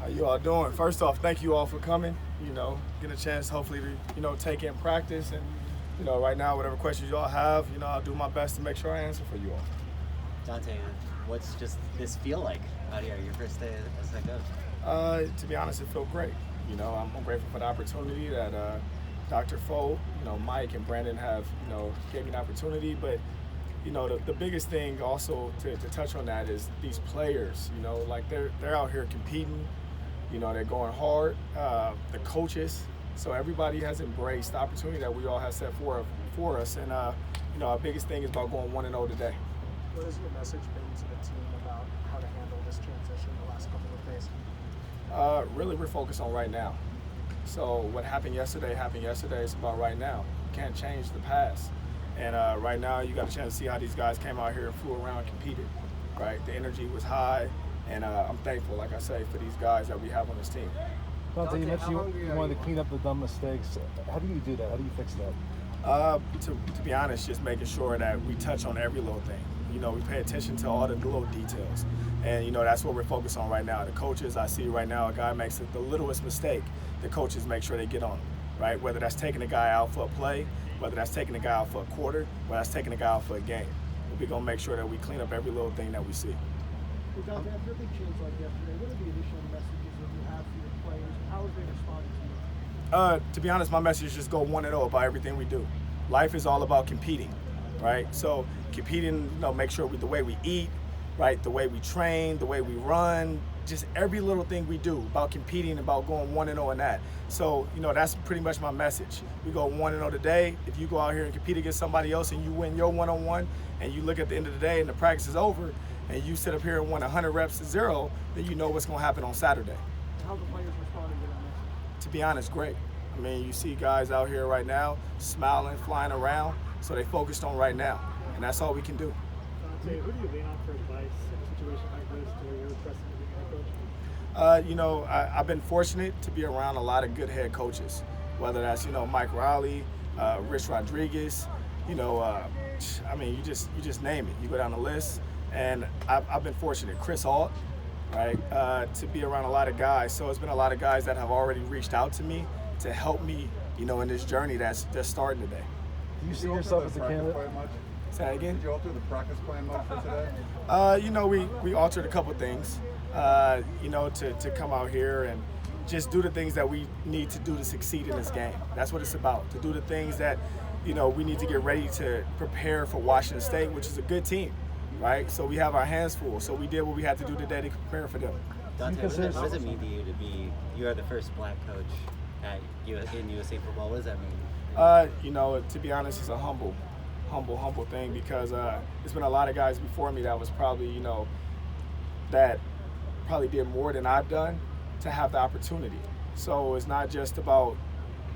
How you all doing? First off, thank you all for coming. Get a chance hopefully to, take in practice. And, right now, whatever questions you all have, I'll do my best to make sure I answer for you all. Donte, what's just this feel like out here, your first day as head coach? To be honest, it felt great. I'm grateful for the opportunity that Dr. Foe, Mike and Brandon have, gave me the opportunity. But, the biggest thing also to touch on that is these players, they're out here competing. They're going hard. The coaches, so everybody has embraced the opportunity that we all have set for us. And our biggest thing is about going 1-0 today. What has your message been to the team about how to handle this transition the last couple of days? Really, we're focused on right now. So what happened yesterday. It's about right now. You can't change the past. And right now, you got a chance to see how these guys came out here and flew around and competed. Right, the energy was high. And I'm thankful, like I say, for these guys that we have on this team. Donte, you mentioned you wanted to clean up the dumb mistakes. How do you do that? How do you fix that? To be honest, just making sure that we touch on every little thing. We pay attention to all the little details. And, that's what we're focused on right now. The coaches, I see right now, a guy makes the littlest mistake, the coaches make sure they get on him, right? Whether that's taking a guy out for a play, whether that's taking a guy out for a quarter, whether that's taking a guy out for a game. We're going to make sure that we clean up every little thing that we see. Donte, after a big change like yesterday, what are the additional messages that you have for your players? How have they responded to you? To be honest, my message is just go 1-0 about everything we do. Life is all about competing, right? So competing, make sure the way we eat, right? The way we train, the way we run, just every little thing we do about competing, about going 1-0 in that. So, that's pretty much my message. We go 1-0 today. If you go out here and compete against somebody else and you win your one-on-one and you look at the end of the day and the practice is over, and you sit up here and win 100 reps to 0, then you know what's going to happen on Saturday. How the players responding to that message? To be honest, great. I mean, you see guys out here right now smiling, flying around, so they focused on right now, and that's all we can do. Donte, who do you lean on for advice in a situation like this to where you're pressing to being head coach? I've been fortunate to be around a lot of good head coaches, whether that's, Mike Riley, Rich Rodriguez, you just name it. You go down the list. And I've been fortunate, Chris Alt, right, to be around a lot of guys. So it's been a lot of guys that have already reached out to me to help me, in this journey that's starting today. Do you see yourself as a candidate? Say that again? Did you alter the practice plan much for today? We altered a couple things, to come out here and just do the things that we need to do to succeed in this game. That's what it's about, to do the things that, we need to get ready to prepare for Washington State, which is a good team. Right, so we have our hands full. So we did what we had to do today to prepare for them. Donte, what does it mean to you to be? You are the first black coach in USC football. What does that mean? To be honest, it's a humble thing because there's been a lot of guys before me that was probably, that probably did more than I've done to have the opportunity. So it's not just about,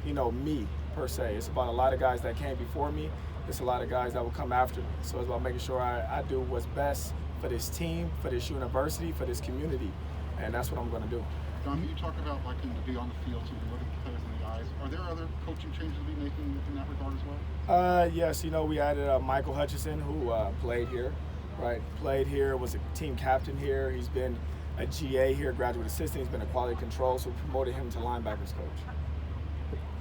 me per se. It's about a lot of guys that came before me. It's a lot of guys that will come after me. So it's about making sure I do what's best for this team, for this university, for this community. And that's what I'm going to do. Don, you talk about liking to be on the field so you can look at the players in the eyes. Are there other coaching changes to be making in that regard as well? Yes, we added Michael Hutchison, who played here, right? Played here, was a team captain here. He's been a GA here, graduate assistant. He's been a quality control, so we promoted him to linebackers coach.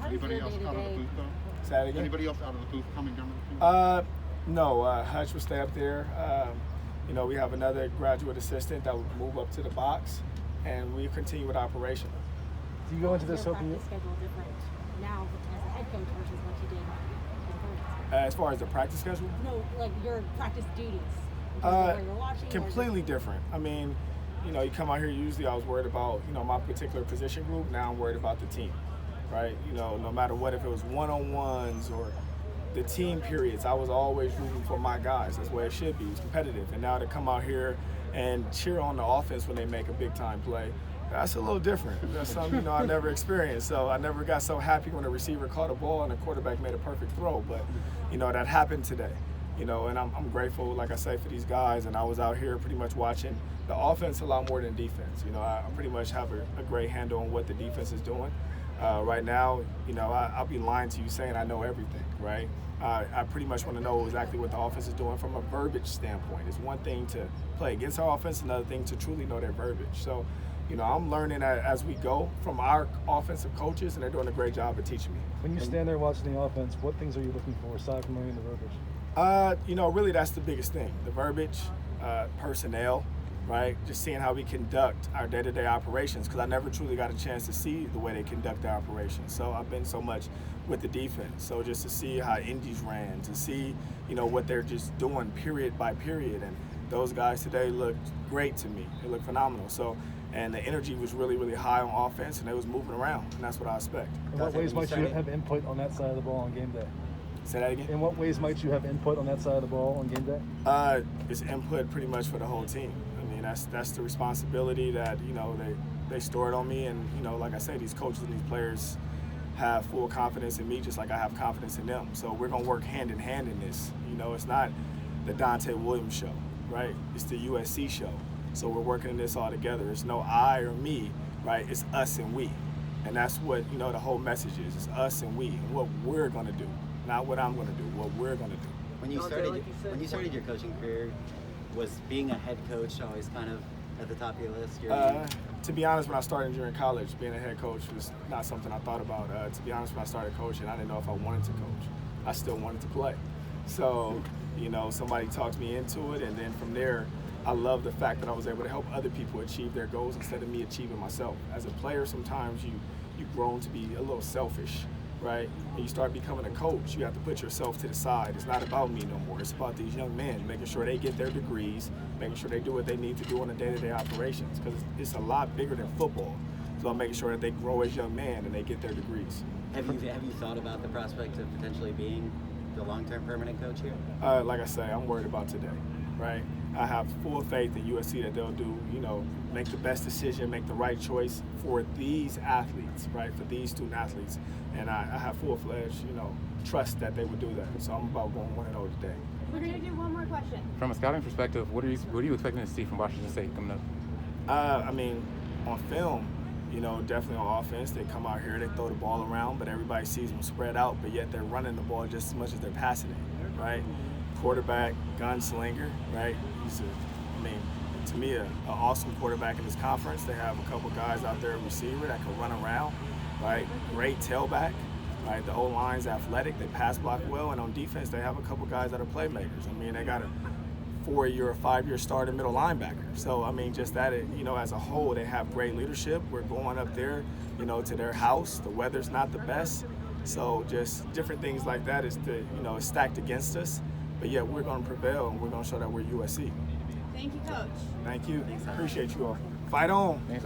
Anybody else out of the booth, though? Say that again? Anybody else out of the booth coming down the field? No, Hutch will stay up there. We have another graduate assistant that will move up to the box, and we continue with operation. Do you go into this hoping practice schedule different now as a head coach versus what you did before? As far as the practice schedule? No, like your practice duties. Where you're watching, completely different. I mean, you come out here, usually I was worried about, my particular position group. Now I'm worried about the team, right? No matter what, if it was one-on-ones or the team periods, I was always rooting for my guys. That's the way it should be. It's competitive. And now to come out here and cheer on the offense when they make a big-time play, that's a little different. That's something, I never experienced. So I never got so happy when a receiver caught a ball and a quarterback made a perfect throw. But, that happened today. And I'm grateful, like I say, for these guys. And I was out here pretty much watching the offense a lot more than defense. I pretty much have a great handle on what the defense is doing. Right now, I'll be lying to you saying I know everything, right? I pretty much want to know exactly what the offense is doing from a verbiage standpoint. It's one thing to play against our offense, another thing to truly know their verbiage. So, I'm learning as we go from our offensive coaches, and they're doing a great job of teaching me. When you stand there watching the offense, what things are you looking for aside from learning the verbiage? Really that's the biggest thing. The verbiage, personnel, right? Just seeing how we conduct our day-to-day operations, because I never truly got a chance to see the way they conduct their operations. So I've been so much with the defense. So just to see how Indy's ran, to see, what they're just doing period by period. And those guys today looked great to me. They looked phenomenal. So, and the energy was really, really high on offense, and they was moving around, and that's what I expect. In what ways might you have input on that side of the ball on game day? Say that again? In what ways might you have input on that side of the ball on game day? It's input pretty much for the whole team. I mean, that's the responsibility that, they stored on me. And, like I say, these coaches and these players have full confidence in me, just like I have confidence in them. So we're going to work hand in hand in this. It's not the Donte Williams show, right? It's the USC show. So we're working this all together. It's no I or me, right? It's us and we. And that's what, the whole message is. It's us and we, and what we're going to do. Not what I'm going to do, what we're going to do. When you started your coaching career, was being a head coach always kind of at the top of your list? To be honest, when I started during college, being a head coach was not something I thought about. To be honest, when I started coaching, I didn't know if I wanted to coach. I still wanted to play. So, somebody talked me into it, and then from there, I love the fact that I was able to help other people achieve their goals instead of me achieving myself. As a player, sometimes you've grown to be a little selfish, right? And you start becoming a coach, you have to put yourself to the side. It's not about me no more. It's about these young men, making sure they get their degrees, making sure they do what they need to do on the day-to-day operations, because it's a lot bigger than football. So I'm making sure that they grow as young men and they get their degrees. Have you thought about the prospect of potentially being the long-term permanent coach here? Like I say, I'm worried about today, right? I have full faith in USC that they'll do, make the best decision, make the right choice for these athletes, right? For these student athletes. And I have full-fledged, trust that they would do that. So I'm about going 1-0 today. We're going to do one more question. From a scouting perspective, what are you expecting to see from Washington State coming up? On film, definitely on offense, they come out here, they throw the ball around, but everybody sees them spread out, but yet they're running the ball just as much as they're passing it, right? Quarterback, gunslinger, right? He's to me, an awesome quarterback in this conference. They have a couple guys out there, receiver, that can run around, right? Great tailback, right? The O-line's athletic, they pass block well, and on defense, they have a couple guys that are playmakers. They got a 4-year or 5-year starting middle linebacker. So, just that, as a whole, they have great leadership. We're going up there, to their house. The weather's not the best. So just different things like that is it's stacked against us. But yet we're going to prevail, and we're going to show that we're USC. Thank you, Coach. Thank you. Appreciate you all. Fight on. Thanks,